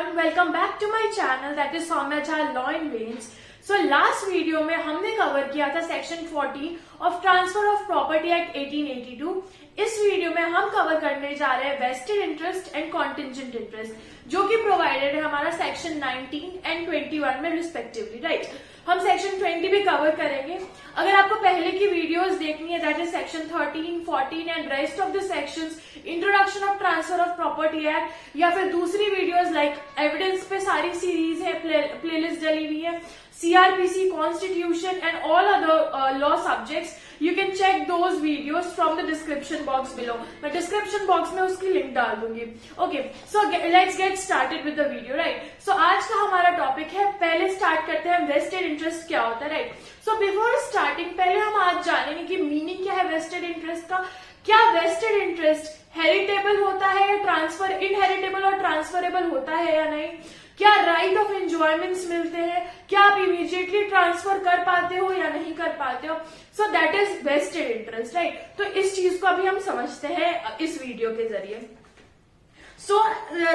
everyone, welcome back to my channel that is Soumya Jha Law in Veins. So last video में हमने cover किया था section 40 of transfer of property act 1882. इस video में हम cover करने जा रहे हैं vested interest and contingent interest जो कि प्रोवाइडेड है हमारा सेक्शन 19 एंड 21 में रिस्पेक्टिवली. राइट, हम सेक्शन 20 भी कवर करेंगे. अगर आपको पहले की वीडियोस देखनी है that is section 13, 14 and rest of the sections, introduction of transfer of property act, या फिर दूसरी वीडियोस लाइक एविडेंस पे सारी सीरीज है, प्लेलिस्ट डली हुई है, CRPC, Constitution and all other law subjects. You can check those videos from the description box below. मैं description box में उसकी लिंक डाल दूंगी. Okay, so let's get started with the video, right? So आज का हमारा टॉपिक है, पहले स्टार्ट करते हैं वेस्टेड इंटरेस्ट क्या होता है, राइट? सो बिफोर स्टार्टिंग पहले हम आज जानेंगे कि मीनिंग क्या है वेस्टेड इंटरेस्ट का. क्या वेस्टेड इंटरेस्ट हेरिटेबल होता है या ट्रांसफर इनहेरिटेबल और ट्रांसफरेबल होता है या नहीं? क्या राइट ऑफ एंजॉयमेंट्स मिलते हैं? क्या आप इमीडिएटली ट्रांसफर कर पाते हो या नहीं कर पाते हो? So that is vested interest, right? तो इस चीज को अभी हम समझते हैं इस वीडियो के जरिए.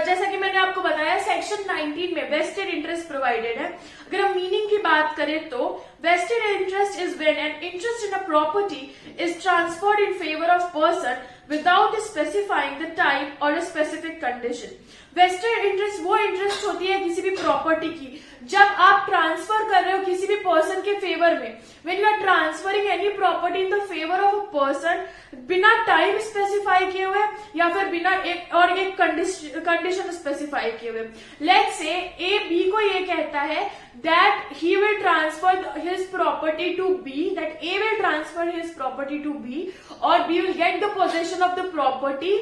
जैसा कि मैंने आपको बताया सेक्शन 19 में वेस्टेड इंटरेस्ट प्रोवाइडेड है. अगर हम मीनिंग की बात करें तो vested interest is when an interest in a property is transferred in favour of person without specifying the type or a specific condition. Vested interest वो इंटरेस्ट होती है किसी भी प्रॉपर्टी की जब आप ट्रांसफर कर रहे हो किसी भी पर्सन के फेवर में. When you are transferring any property in the favour of a person बिना टाइम स्पेसिफाई किए हुए या फिर बिना एक कंडीशन स्पेसिफाई किए हुए. लेट्स से ए बी को ये कहता है that he will transfer his property to B, that A will transfer his property to B or B will get the possession of the property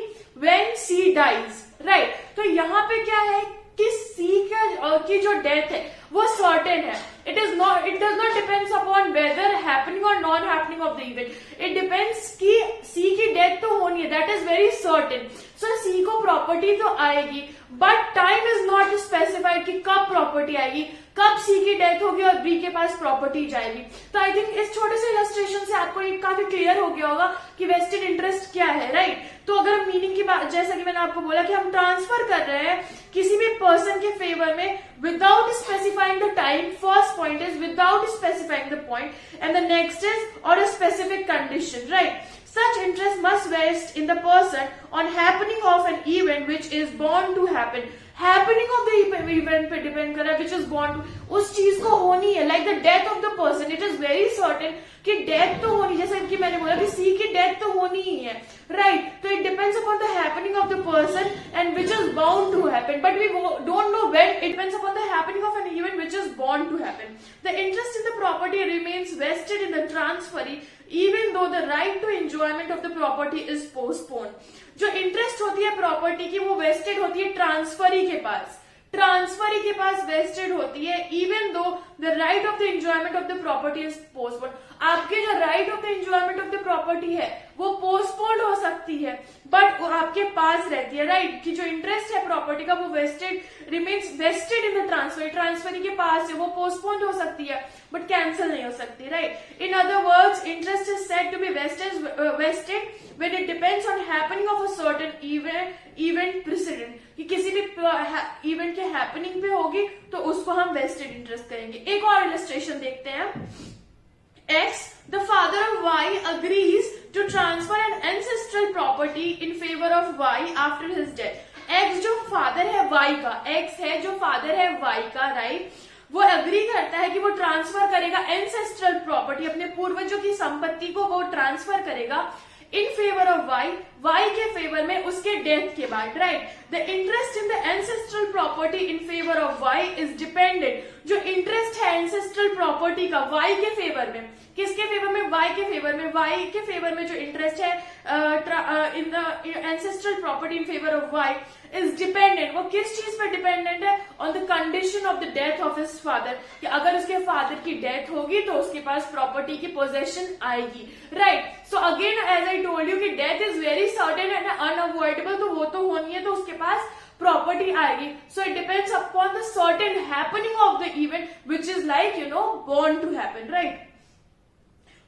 when C dies, right? तो यहाँ पे क्या है कि C की जो डेथ है वो सर्टेन है. It does not depends upon whether happening or non happening of the event. It depends कि C की डेथ तो होनी है, that is very certain. So C को प्रॉपर्टी तो आएगी but time is not specified कि कब प्रॉपर्टी आएगी, कब C की डेथ होगी और B के पास प्रॉपर्टी जाएगी. तो आई थिंक इस छोटे से इलस्ट्रेशन से आपको ये काफी क्लियर हो गया होगा कि वेस्टेड इंटरेस्ट क्या है, राइट? तो अगर मीनिंग की बात, जैसा कि मैंने आपको बोला कि हम ट्रांसफर कर रहे हैं किसी भी पर्सन के फेवर में without specifying the time. First point is without specifying the point and the next is or a specific condition, right? Such interest must vest in the person on happening of an event which is bound to happen. Happening of the event पे depend कर रहा है which is bound to, उस चीज को होनी है. like the death of the person, it is very certain कि डेथ तो होनी, जैसे कि मैंने बोला कि सी की डेथ तो होनी ही है, राइट? तो it depends upon the happening of the person and which is bound to happen but we don't know when. It depends upon the happening of an event which is bound to happen. The interest in the property remains vested in the transferee even though the right to enjoyment of the property is postponed. जो interest होती है property की वो wasted होती है transferee के पास. Transferee के पास wasted होती है even though the right of the enjoyment of the property is postponed. आपके जो right of the enjoyment of the property है वो पोस्टपोन्ड हो सकती है बट वो आपके पास रहती है, राइट? कि जो इंटरेस्ट है प्रॉपर्टी का वो vested remains vested in the transfer. Transferee के पास है, वो पोस्टपोन्ड हो सकती है बट कैंसिल नहीं हो सकती, right? In other words interest is said to be vested when it depends on happening of a certain event precedent. कि किसी भी इवेंट के हैपनिंग पे होगी तो उसको हम वेस्टेड इंटरेस्ट करेंगे. एक और इलस्ट्रेशन देखते हैं. X, the father of Y agrees to transfer an ancestral property in favor of Y after his death. X जो फादर है Y का, X है जो फादर है Y का, राइट? वो एग्री करता है कि वो ट्रांसफर करेगा एंसेस्ट्रल प्रॉपर्टी, अपने पूर्वजों की संपत्ति को वो ट्रांसफर करेगा इन फेवर ऑफ वाई के फेवर में उसके डेथ के बाद, right? The interest in the ancestral property in favour of Y is dependent. जो इंटरेस्ट है एंसेस्ट्रल प्रॉपर्टी का वाई के फेवर में, किसके फेवर में? वाई के फेवर में. वाई के फेवर में जो इंटरेस्ट है in the ancestral property in favour of Y is dependent. वो किस चीज पर डिपेंडेंट है? On the condition of the death of his father. कि अगर उसके फादर की डेथ होगी तो उसके पास प्रॉपर्टी की पोजेशन आएगी, right? So again as I told you कि death is very certain and unavoidable, तो वो तो होनी है तो उसके पास प्रॉपर्टी आएगी. So it depends upon the certain happening of the event which is like bound to happen, right?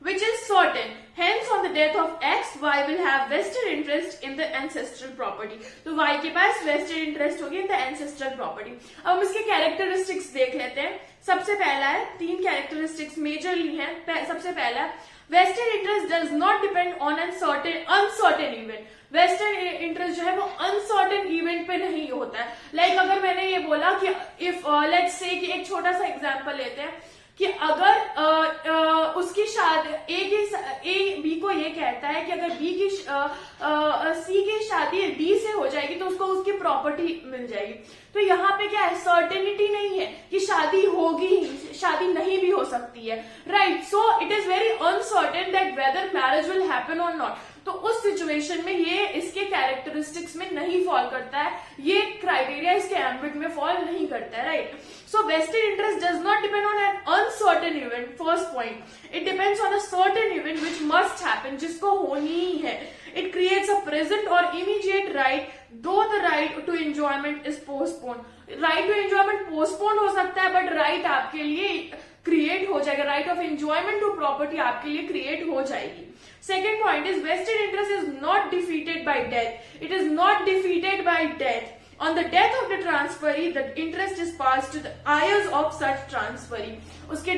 Which is certain. Hence, on the death of X, Y will have vested interest in the ancestral property. तो Y के पास vested interest होगी in the ancestral property. अब हम इसके characteristics देख लेते हैं. सबसे पहला है, 3 characteristics majorly हैं. सबसे पहला, vested interest does not depend on uncertain event. Vested interest जो है वो अनसर्टेन इवेंट पे नहीं होता है. लाइक अगर मैंने ये बोला कि इफ लेट्स से कि एक छोटा सा एग्जांपल लेते हैं कि अगर उसकी शादी ए बी को ये कहता है कि अगर बी की सी की शादी डी से हो जाएगी तो उसको उसकी प्रॉपर्टी मिल जाएगी. तो यहाँ पे क्या है, सर्टेनिटी नहीं है कि शादी होगी ही, शादी नहीं भी हो सकती है, right. So it is very uncertain that whether marriage will happen और नॉट. तो उस सिचुएशन में ये इसके कैरेक्टरिस्टिक्स में नहीं फॉल करता है, ये क्राइटेरिया इसके एम्बिट में फॉल नहीं करता है, right. So vested interest does not depend on an uncertain event. First point, it depends on a certain event which must happen, जिसको होनी ही है. इट क्रिएट्स अ प्रेजेंट और immediate right though the right to enjoyment is postpone. Right to enjoyment postpone हो सकता है but right आपके लिए क्रिएट हो जाएगा. Right of enjoyment to property आपके लिए क्रिएट हो जाएगी. Second point is vested interest is not defeated by death. It is not defeated by death. On the death of the transferee, the interest is passed to the heirs of such transferee. उसके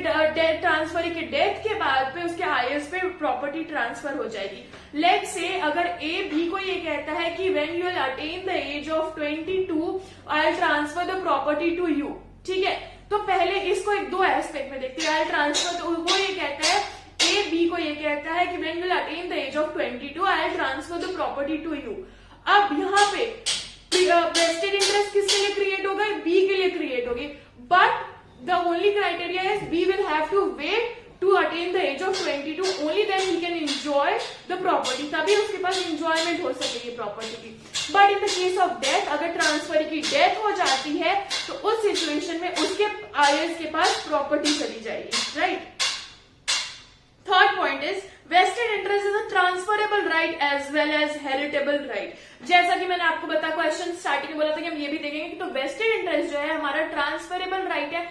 transferee के death के बाद पे उसके heirs पे property transfer हो जाएगी. Let's say अगर A B को ये कहता है कि when you will attain the age of 22, I'll transfer the property to you. ठीक है, तो पहले इसको एक दो एस्पेक्ट में देखते हैं. I'll transfer, तो वो ये कहता है ए बी को ये कहता है कि when you will attain the age of 22, I'll transfer the property to you. अब यहाँ पे vested interest किसके लिए क्रिएट होगा, बी के लिए क्रिएट होगी. But the only criteria is be will have to wait to attain the age of 22. Only then he can enjoy the property, तभी उसके पास एंजॉयमेंट हो सकेगी प्रॉपर्टी की. But in the case of death, अगर transfer की death हो जाती है तो उस सिचुएशन में उसके आयर्स के पास प्रॉपर्टी चली जाएगी, right. Third point is vested interest is a transferable right as well as heritable right. जैसा कि मैंने आपको बता क्वेश्चन स्टार्टिंग में बोला था कि हम ये भी देखेंगे कि तो वेस्टेड इंटरेस्ट जो है हमारा ट्रांसफरेबल राइट है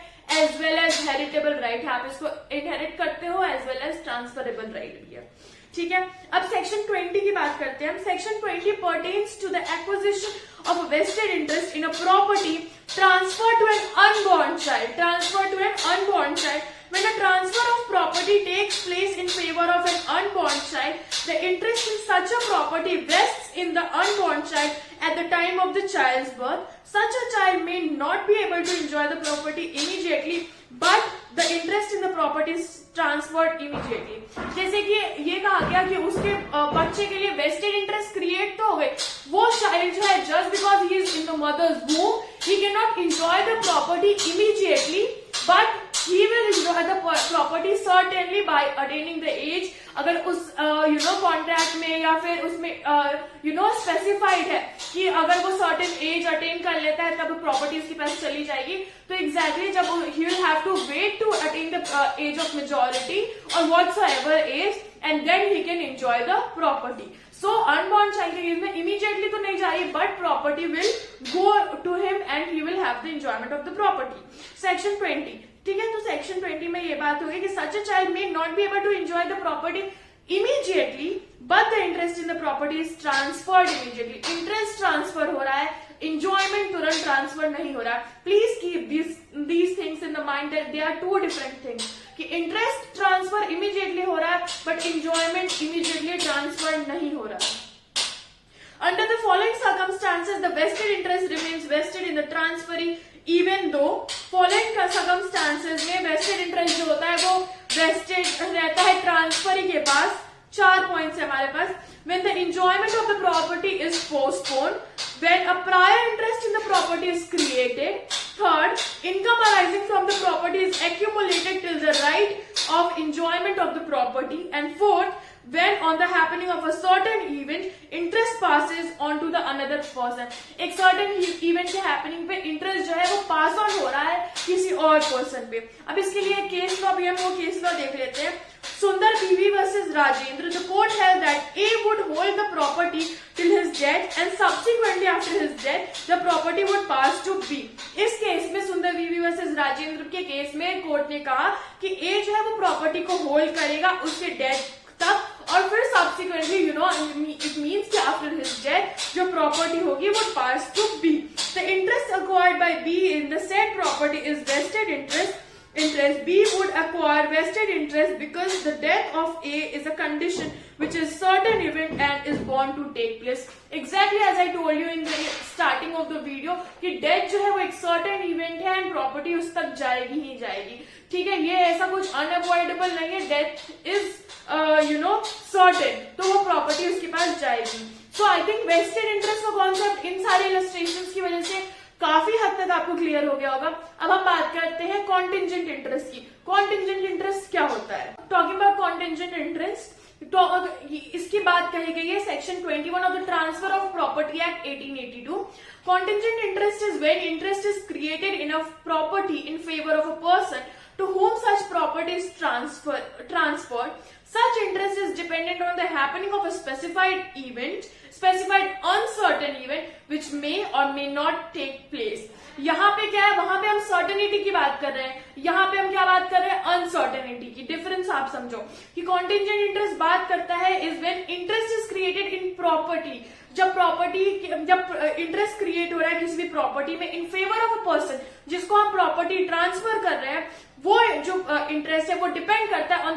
as well as heritable right है. आप इसको इनहेरिट करते हो as well as transferable right भी है. ठीक है, अब सेक्शन 20 की बात करते हैं. Section 20 pertains to the acquisition of a vested interest in a property transferred to an unborn child. Transferred to an unborn child. When a transfer of property takes place in favor of an unborn child, the interest in such a property vests in the unborn child at the time of the child's birth. Such a child may not be able to enjoy the property immediately, but the interest in the property is transferred immediately. जैसे कि ये कहा गया कि उसके बच्चे के लिए वेस्टेड इंटरेस्ट क्रिएट तो हो गए, वो चाइल्ड जो है just because he is in the mother's womb he can not enjoy the property immediately, but he will enjoy the property certainly by attaining the age. अगर उस कॉन्ट्रैक्ट में या फिर उसमें स्पेसिफाइड है कि अगर वो सर्टेन एज अटेन कर लेता है तब प्रॉपर्टी उसके पास चली जाएगी. तो एग्जैक्टली जब he will have to wait to attain the age of majority or whatsoever age and then he can enjoy the property. So unborn child के केस में इमीडिएटली तो नहीं जाएगी but property will go to him and he will have the enjoyment of the property. Section 20, ठीक है, तो section 20 में ये बात होगी कि such a child may not be able to enjoy the property immediately but the interest in the property is transferred immediately. Interest transfer हो रहा है, एंजॉयमेंट तुरंत ट्रांसफर नहीं हो रहा है. Please keep these things in the mind that they are two different things. कि interest transfer immediately हो रहा है बट एंजॉयमेंट इमीडिएटली ट्रांसफर नहीं हो रहा है. Under the following circumstances, the vested interest remains vested in the transferee even though following circumstances में vested interest जो होता है वो vested रहता है ट्रांसफरी के पास. 4 पॉइंट्स है हमारे पास. When the enjoyment of the property is postponed, when a prior interest in the property is created. Third, income arising from the property is accumulated till the right of enjoyment of the property. And fourth, when on the happening of a certain event, interest passes on to the another person. एक certain event के happening पे interest जो है वो pass on हो रहा है किसी और person पे. अब इसके लिए केस लॉ भी हम वो केस लॉ देख लेते हैं. Sundar BV versus Rajendra, the court held that A would hold the property till his death and subsequently after his death the property would pass to B. इस case में सुंदर बीवी वर्सेस राजेंद्र के case में court ने कहा कि A जो है वो प्रॉपर्टी को होल्ड करेगा उसके डेथ तक और फिर सब्सिक्वेंटली इट मीन्स कि आफ्टर हिज डेथ जो प्रॉपर्टी होगी वो pass to B. The interest acquired by B in the said property is vested interest. B would acquire vested interest because the death of A is a condition which is certain event and is bound to take place. Exactly as I told you in the starting of the video कि death जो है वो एक certain event है and property उस तक जाएगी ही जाएगी. ठीक है, ये ऐसा कुछ unavoidable नहीं है. Death is certain, तो वो property उसके पास जाएगी. So I think vested interest का concept इन सारे illustrations की वजह से काफी हद तक आपको क्लियर हो गया होगा. अब हम बात करते हैं कॉन्टिंजेंट इंटरेस्ट की. कॉन्टिंजेंट इंटरेस्ट क्या होता है? टॉकिंग अबाउट कॉन्टिंजेंट इंटरेस्ट, तो इसकी बात कही गई है section 21 of the transfer of property act 1882. Contingent interest is when interest is created in a property in favour of a person to whom such property is transferred. Such interest is dependent on the happening of a specified uncertain event which may or may not take place. यहाँ पे क्या है, वहां पे हम certainty की बात कर रहे हैं, यहाँ पे हम क्या बात कर रहे हैं, अनसर्टेनिटी की. डिफरेंस आप समझो कि कॉन्टिंजेंट इंटरेस्ट बात करता है is when interest is created in property. जब इंटरेस्ट क्रिएट हो रहा है किसी भी प्रॉपर्टी में इन फेवर ऑफ अ पर्सन जिसको आप प्रॉपर्टी ट्रांसफर कर रहे हैं, वो जो इंटरेस्ट है वो डिपेंड करता है on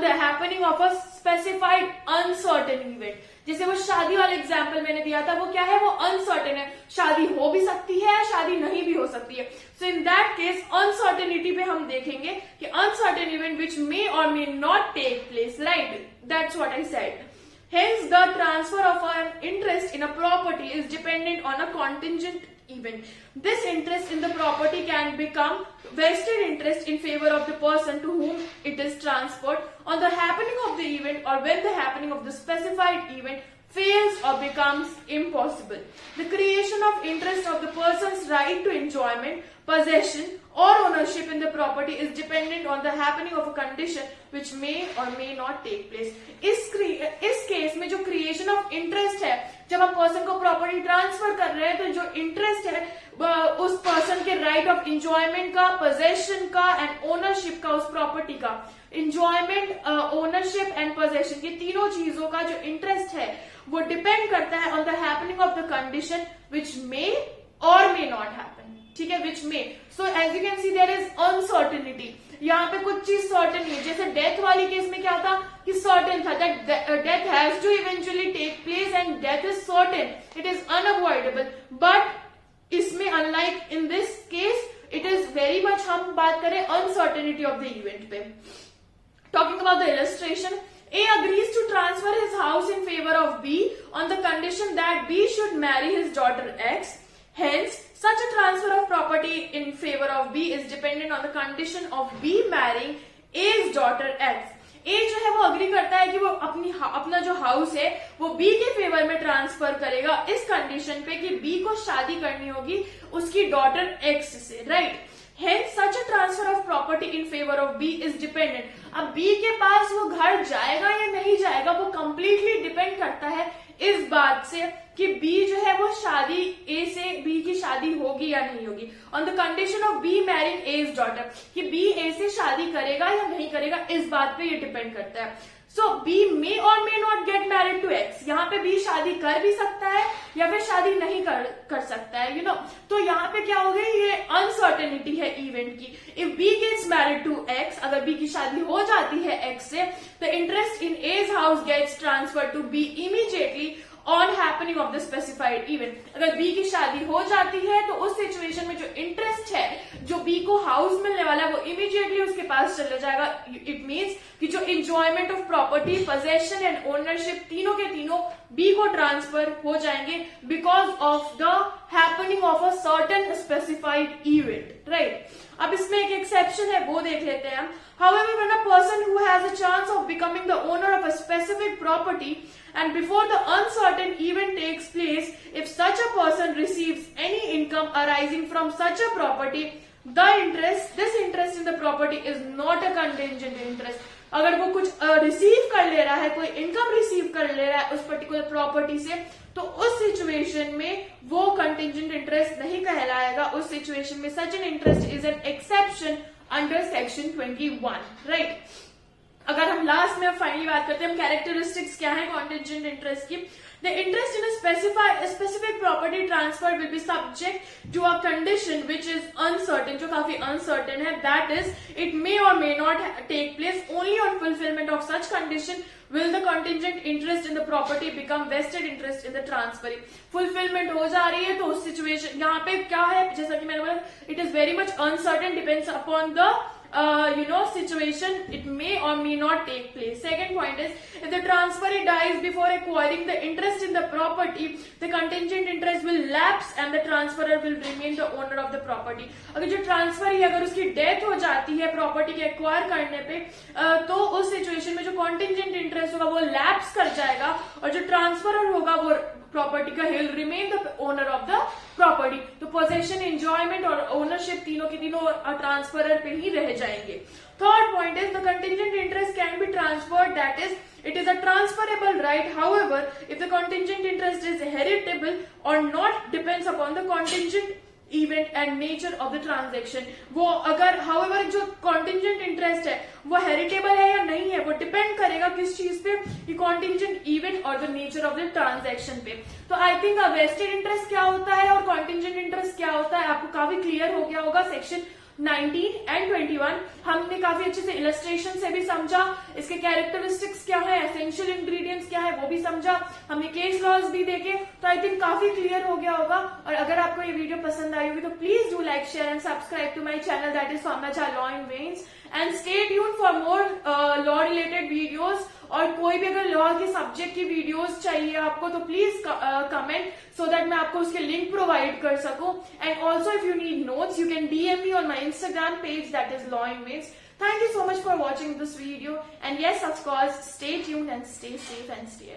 the happening of a specified uncertain event. जैसे वो शादी वाला एग्जाम्पल मैंने दिया था, वो क्या है, वो अनसर्टेन है. शादी हो भी सकती है, शादी नहीं भी हो सकती है. So in that case uncertainty पे हम देखेंगे कि uncertain event which may or may not take place. Right, that's what I said. Hence, the transfer of an interest in a property is dependent on a contingent event. This interest in the property can become vested interest in favor of the person to whom it is transferred on the happening of the event or when the happening of the specified event fails or becomes impossible. The creation of interest of the person's right to enjoyment, possession or ownership in the property is dependent on the happening of a condition which may or may not take place. इस case में जो creation of interest है, जब हम person को property transfer कर रहे हैं तो जो इंटरेस्ट है उस पर्सन के राइट ऑफ इंजॉयमेंट का, पोजेशन का एंड ओनरशिप का, उस प्रॉपर्टी का इंजॉयमेंट, ओनरशिप एंड पोजेशन, ये तीनों चीजों का जो इंटरेस्ट है वो डिपेंड करता है on the happening of the condition which may or may not happen. ठीक है, which may. So as you can see there is uncertainty. यहाँ पे कुछ चीज सर्टेन नहीं है. जैसे डेथ वाली केस में क्या था कि सर्टेन था that death has to eventually take place and death is certain, it is unavoidable. But इसमें unlike in this case it is very much, हम बात करें अनसर्टेनिटी ऑफ द इवेंट पे. Talking about the illustration, A agrees to transfer his house in favor of B on the condition that B should marry his daughter X. Hence, such a transfer of property in favor of B is dependent on the condition of B marrying A's daughter X. A जो है वो agree करता है कि वो अपना जो house है वो B के फेवर में ट्रांसफर करेगा इस कंडीशन पे कि B को शादी करनी होगी उसकी डॉटर X से. Right. Hence, such a transfer of property in favor of B is dependent. अब B के पास वो घर जाएगा या नहीं जाएगा वो completely डिपेंड करता है इस बात से कि B जो है वो शादी A से, B की शादी होगी या नहीं होगी. On the condition of B marrying A's daughter, कि B A से शादी करेगा या नहीं करेगा इस बात पे ये डिपेंड करता है. So B may or may not get married to X. यहाँ पे B शादी कर भी सकता है या फिर शादी नहीं कर सकता है, तो यहाँ पे क्या हो गई, ये अनसर्टेनिटी है इवेंट की. If B gets married to X, अगर B की शादी हो जाती है X से, the interest in A's house gets transferred to B immediately on happening of the specified event. अगर B की शादी हो जाती है तो उस सिचुएशन में जो इंटरेस्ट है जो B को हाउस मिलने वाला है वो इमीडिएटली उसके पास चले जाएगा. इट मीन्स कि जो enjoyment of property, possession and ownership तीनों के तीनों B को ट्रांसफर हो जाएंगे because of the happening of a certain specified event. Right. अब इसमें एक एक्सेप्शन है, वो देख लेते हैं हम. However, when a person who has a chance of becoming the owner of a specific property and before the uncertain event takes place, if such a person receives any income arising from such a property, this interest in the property is not a contingent interest. अगर वो कुछ receive कर ले रहा है, कोई income receive कर ले रहा है उस पर्टिकुलर प्रॉपर्टी से, तो उस सिचुएशन में वो कंटिंजेंट इंटरेस्ट नहीं कहलाएगा. उस सिचुएशन में such an interest is an exception under section 21. Right. अगर हम लास्ट में फाइनली बात करते हैं, हम कैरेक्टरिस्टिक्स क्या है कॉन्टिजेंट इंटरेस्ट की। The interest in a specific property transfer will be subject to a condition which is uncertain, जो काफी uncertain है, that is, it may or may not take place. Only on fulfillment of such condition will the contingent interest in the property become vested interest in the transferee. Fulfillment हो जा रही है तो उस situation यहाँ पे क्या है, जैसा कि मैंने बोला, it is very much uncertain, depends upon the situation, it may or may not take place. Second point is, if the transferee dies before acquiring the interest in the property, the contingent interest will lapse and the transferor will remain the owner of the property. अगर जो transferee अगर उसकी death हो जाती है property के acquire करने पे, तो उस सिचुएशन में जो contingent interest होगा वो lapse कर जाएगा और जो transferor होगा वो प्रॉपर्टी का he'll remain the owner of the property. तो possession, enjoyment और ownership तीनों के तीनों ट्रांसफरर पे ही रह जाएंगे. Third point is, the contingent interest can be transferred, that is, it is a transferable right. However, if the contingent interest is heritable or not, depends upon the contingent event and nature of the transaction. वो अगर however जो contingent interest है वो heritable है या नहीं है, वो depend करेगा किस चीज पे, कि contingent event और the nature of the transaction पे. तो I think vested interest क्या होता है और contingent interest क्या होता है आपको काफी clear हो गया होगा. सेक्शन 19 एंड 21 हमने काफी अच्छे से इलस्ट्रेशन से भी समझा, इसके कैरेक्टरिस्टिक्स क्या है, एसेंशियल इंग्रेडिएंट्स क्या है वो भी समझा, हमने केस लॉज भी देखे. तो आई थिंक काफी क्लियर हो गया होगा. और अगर आपको ये वीडियो पसंद आई होगी तो please do like, share and subscribe to my channel, that is Somya law in veins, and stay tuned for more law related videos. और कोई भी अगर लॉ के सब्जेक्ट की वीडियोस चाहिए आपको तो प्लीज कमेंट, सो दैट मैं आपको उसके लिंक प्रोवाइड कर सकूं. And also if you need notes you can DM me on my Instagram page, that is Law in Waves. Thank you so much for watching this video, and yes, of course, stay tuned and stay safe and stay